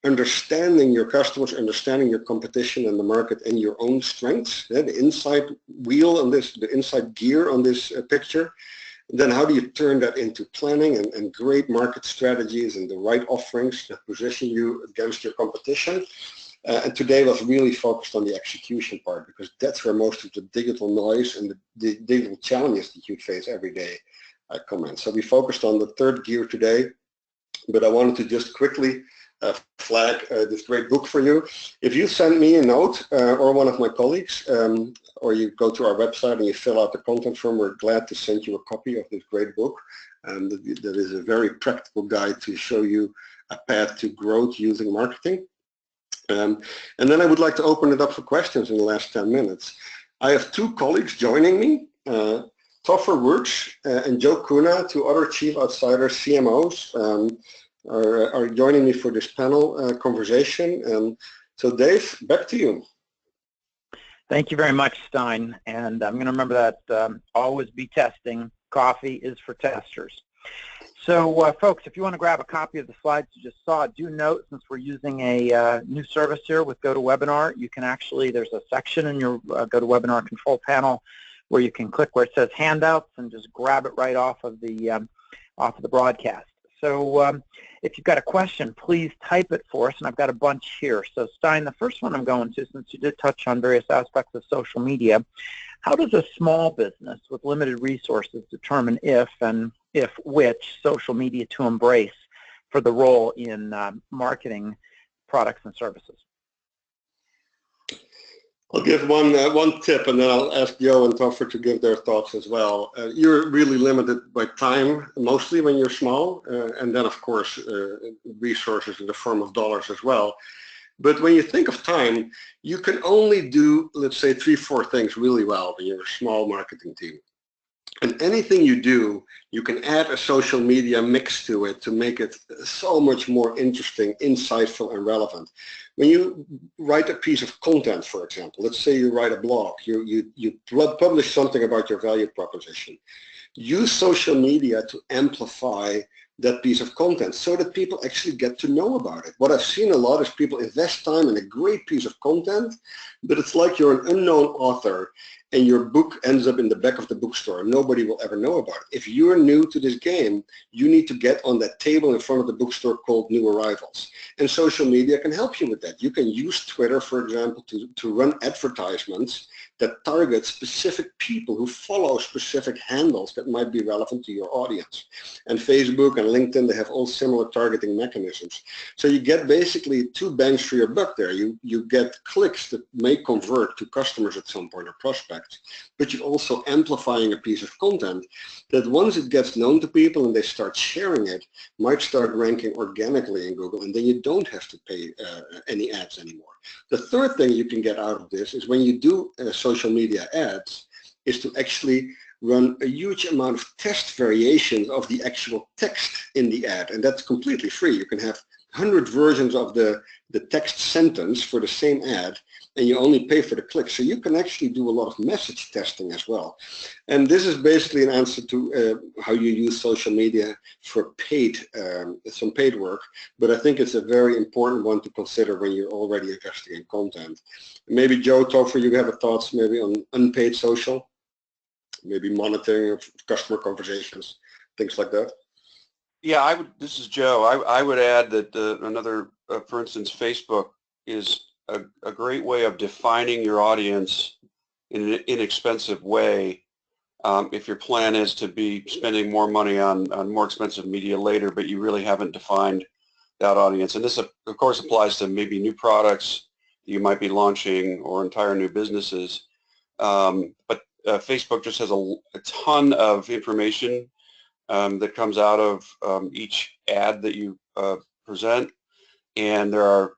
S3: understanding your customers, understanding your competition and the market and your own strengths, the inside wheel on this, the inside gear on this picture. And then how do you turn that into planning and great market strategies and the right offerings that position you against your competition. And today was really focused on the execution part, because that's where most of the digital noise and the digital challenges that you face every day come in. So we focused on the third gear today, but I wanted to just quickly flag this great book for you. If you send me a note or one of my colleagues, or you go to our website and you fill out the content form, we're glad to send you a copy of this great book. That is a very practical guide to show you a path to growth using marketing. And then I would like to open it up for questions in the last 10 minutes. I have two colleagues joining me, Toffer Wurtz and Joe Kuna, two other Chief Outsiders CMOs are joining me for this panel conversation. So Dave, back to you.
S2: Thank you very much, Stein. And I'm going to remember that always be testing. Coffee is for testers. So, folks, if you want to grab a copy of the slides you just saw, do note, since we're using a new service here with GoToWebinar, you can actually, there's a section in your GoToWebinar control panel where you can click where it says handouts and just grab it right off of the broadcast. So if you've got a question, please type it for us, and I've got a bunch here. So Stein, the first one I'm going to, since you did touch on various aspects of social media, how does a small business with limited resources determine if which social media to embrace for the role in marketing products and services?
S3: I'll give one tip, and then I'll ask Joe and Toffer to give their thoughts as well. You're really limited by time, mostly when you're small, and then of course resources in the form of dollars as well. But when you think of time, you can only do, let's say, 3-4 things really well when you're a small marketing team. And anything you do, you can add a social media mix to it to make it so much more interesting, insightful, and relevant. When you write a piece of content, for example, let's say you write a blog, you publish something about your value proposition. Use social media to amplify that piece of content so that people actually get to know about it. What I've seen a lot is people invest time in a great piece of content, but it's like you're an unknown author and your book ends up in the back of the bookstore and nobody will ever know about it. If you're new to this game, you need to get on that table in front of the bookstore called New Arrivals. And social media can help you with that. You can use Twitter, for example, to run advertisements that target specific people who follow specific handles that might be relevant to your audience. And Facebook and LinkedIn, they have all similar targeting mechanisms. So you get basically 2 bangs for your buck there. You get clicks that may convert to customers at some point or prospects, but you're also amplifying a piece of content that once it gets known to people and they start sharing it, might start ranking organically in Google, and then you don't have to pay any ads anymore. The third thing you can get out of this is when you do social media ads, is to actually run a huge amount of test variations of the actual text in the ad, and that's completely free. You can have 100 versions of the text sentence for the same ad, and you only pay for the click. So you can actually do a lot of message testing as well. And this is basically an answer to how you use social media for some paid work, but I think it's a very important one to consider when you're already investing in content. Maybe Joe, Toffer, you have thoughts maybe on unpaid social, maybe monitoring of customer conversations, things like that?
S4: Yeah, this is Joe. I would add that for instance, Facebook is a great way of defining your audience in an inexpensive way. If your plan is to be spending more money on more expensive media later, but you really haven't defined that audience. And this, of course, applies to maybe new products you might be launching or entire new businesses. But Facebook just has a ton of information that comes out of each ad that you present, and there are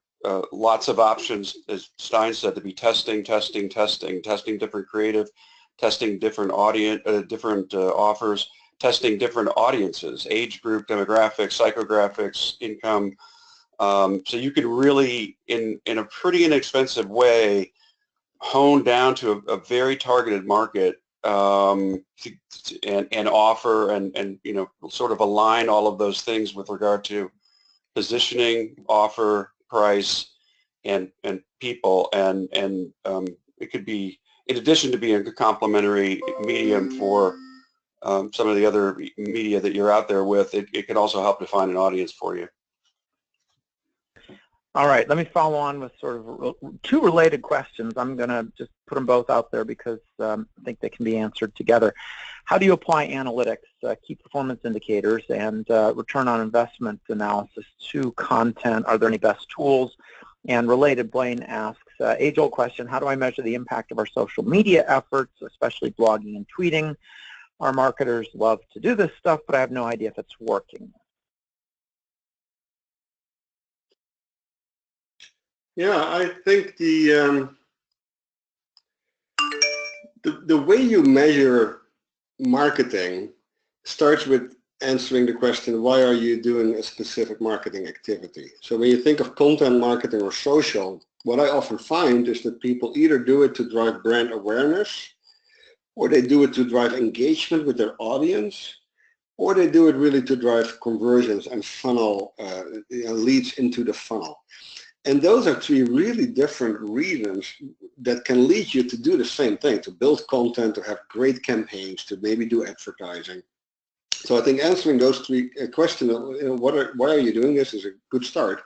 S4: lots of options, as Stein said, to be testing different creative, testing different audience, different offers, testing different audiences, age group, demographics, psychographics, income. So you can really, in a pretty inexpensive way, hone down to a very targeted market and offer and sort of align all of those things with regard to positioning, offer, price, and people, and it could be, in addition to being a complementary medium for some of the other media that you're out there with, it can also help define an audience for you.
S2: All right, let me follow on with sort of 2 related questions. I'm going to just put them both out there because I think they can be answered together. How do you apply analytics, key performance indicators, and return on investment analysis to content? Are there any best tools? And related, Blaine asks, age-old question, how do I measure the impact of our social media efforts, especially blogging and tweeting? Our marketers love to do this stuff, but I have no idea if it's working.
S3: Yeah, I think the way you measure marketing starts with answering the question, why are you doing a specific marketing activity? So when you think of content marketing or social, what I often find is that people either do it to drive brand awareness, or they do it to drive engagement with their audience, or they do it really to drive conversions and funnel leads into the funnel. And those are three really different reasons that can lead you to do the same thing, to build content, to have great campaigns, to maybe do advertising. So I think answering those three questions, why are you doing this, is a good start.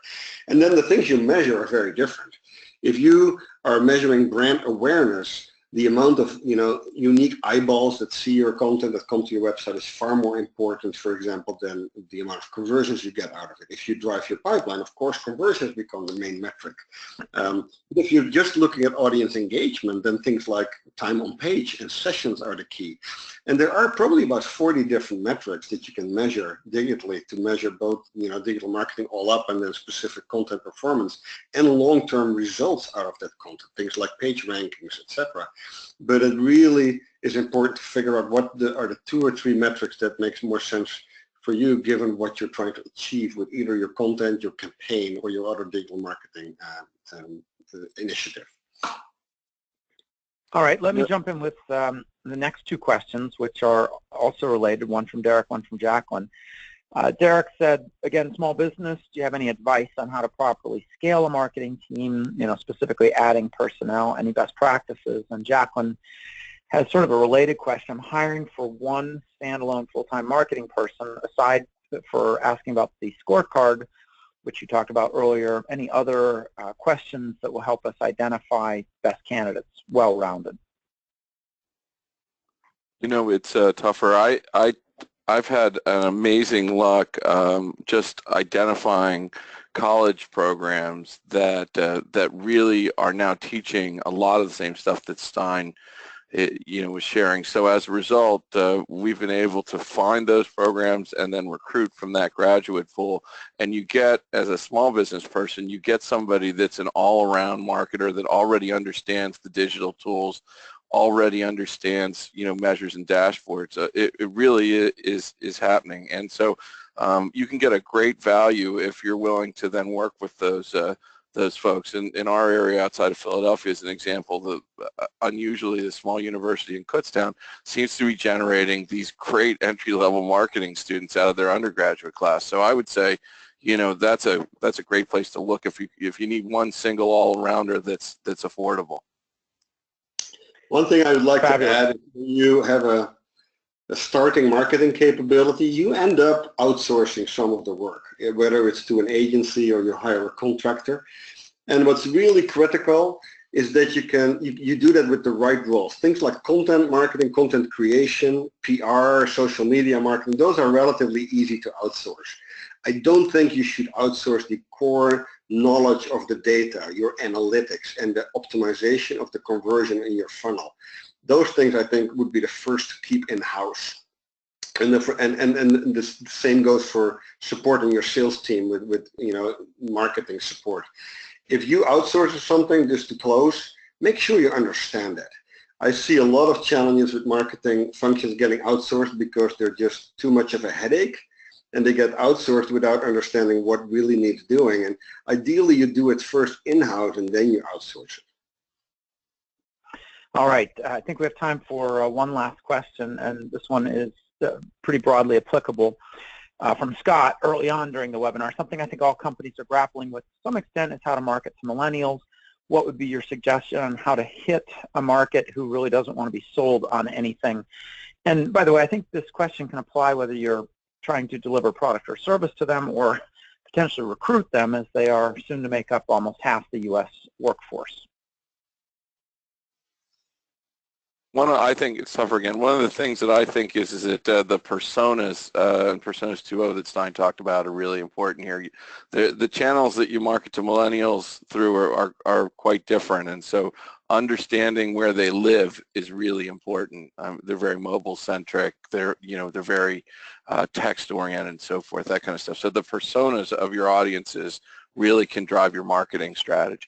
S3: And then the things you measure are very different. If you are measuring brand awareness, the amount of unique eyeballs that see your content, that come to your website, is far more important, for example, than the amount of conversions you get out of it. If you drive your pipeline, of course, conversions become the main metric. But if you're just looking at audience engagement, then things like time on page and sessions are the key. And there are probably about 40 different metrics that you can measure digitally to measure both, digital marketing all up and then specific content performance and long-term results out of that content, things like page rankings, etc. But it really is important to figure out what are the 2 or 3 metrics that makes more sense for you, given what you're trying to achieve with either your content, your campaign, or your other digital marketing initiative.
S2: All right, let me jump in with the next 2 questions, which are also related, one from Derek, one from Jacqueline. Derek said, again, small business, do you have any advice on how to properly scale a marketing team, specifically adding personnel, any best practices? And Jacqueline has sort of a related question. I'm hiring for one standalone full-time marketing person. Aside for asking about the scorecard, which you talked about earlier, any other questions that will help us identify best candidates, well-rounded?
S5: It's tougher. I've had an amazing luck just identifying college programs that really are now teaching a lot of the same stuff that Stein was sharing. So as a result, we've been able to find those programs and then recruit from that graduate pool. And you get, as a small business person, you get somebody that's an all-around marketer that already understands the digital tools, already understands, measures and dashboards. It really is happening. And so you can get a great value if you're willing to then work with those folks. In our area outside of Philadelphia, as an example, unusually the small university in Kutztown seems to be generating these great entry-level marketing students out of their undergraduate class. So I would say, that's a great place to look if you need one single all-rounder that's affordable.
S3: One thing I would like to add, if you have a starting marketing capability, you end up outsourcing some of the work, whether it's to an agency or you hire a contractor. And what's really critical is that you do that with the right roles. Things like content marketing, content creation, PR, social media marketing, those are relatively easy to outsource. I don't think you should outsource the core knowledge of the data, your analytics, and the optimization of the conversion in your funnel. Those things, I think, would be the first to keep in-house. And the same goes for supporting your sales team with marketing support. If you outsource something just to close, make sure you understand it. I see a lot of challenges with marketing functions getting outsourced because they're just too much of a headache, and they get outsourced without understanding what really needs doing. And ideally, you do it first in-house and then you outsource it.
S2: All right, I think we have time for one last question, and this one is pretty broadly applicable. From Scott early on during the webinar, something I think all companies are grappling with to some extent is how to market to millennials. What would be your suggestion on how to hit a market who really doesn't want to be sold on anything? And by the way, I think this question can apply whether you're trying to deliver product or service to them or potentially recruit them, as they are soon to make up almost half the U.S. workforce.
S5: I think it's tougher again. One of the things that I think is that the personas and personas 2.0 that Stein talked about are really important here. The channels that you market to millennials through are quite different, and so understanding where they live is really important. They're very mobile centric. They're very text oriented and so forth, that kind of stuff. So the personas of your audiences really can drive your marketing strategy.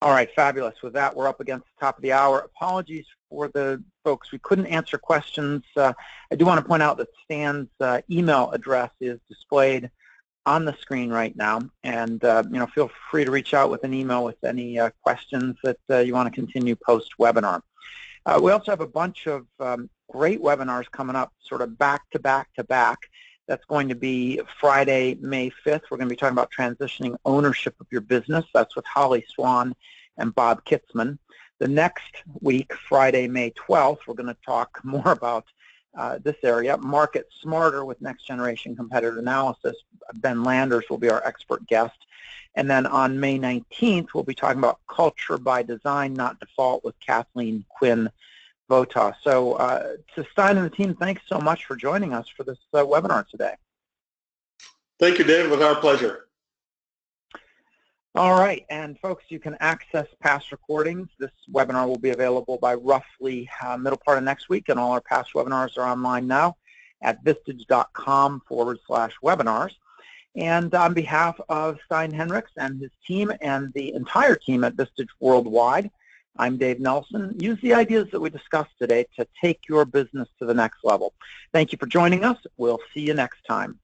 S2: All right, fabulous. With that, we're up against the top of the hour. Apologies for the folks we couldn't answer questions. I do want to point out that Stan's email address is displayed on the screen right now, and feel free to reach out with an email with any questions that you want to continue post-webinar. We also have a bunch of great webinars coming up, sort of back to back to back. That's going to be Friday, May 5th. We're going to be talking about transitioning ownership of your business. That's with Holly Swan and Bob Kitzman. The next week, Friday, May 12th, we're going to talk more about this area, Market Smarter with Next Generation Competitor Analysis. Ben Landers will be our expert guest. And then on May 19th, we'll be talking about Culture by Design, Not Default with Kathleen Quinn Vota. So to Stein and the team, thanks so much for joining us for this webinar today.
S3: Thank you, Dave. It was our pleasure.
S2: All right, and folks, you can access past recordings. This webinar will be available by roughly middle part of next week, and all our past webinars are online now at vistage.com/webinars. And on behalf of Stein Henrichs and his team and the entire team at Vistage Worldwide, I'm Dave Nelson. Use the ideas that we discussed today to take your business to the next level. Thank you for joining us. We'll see you next time.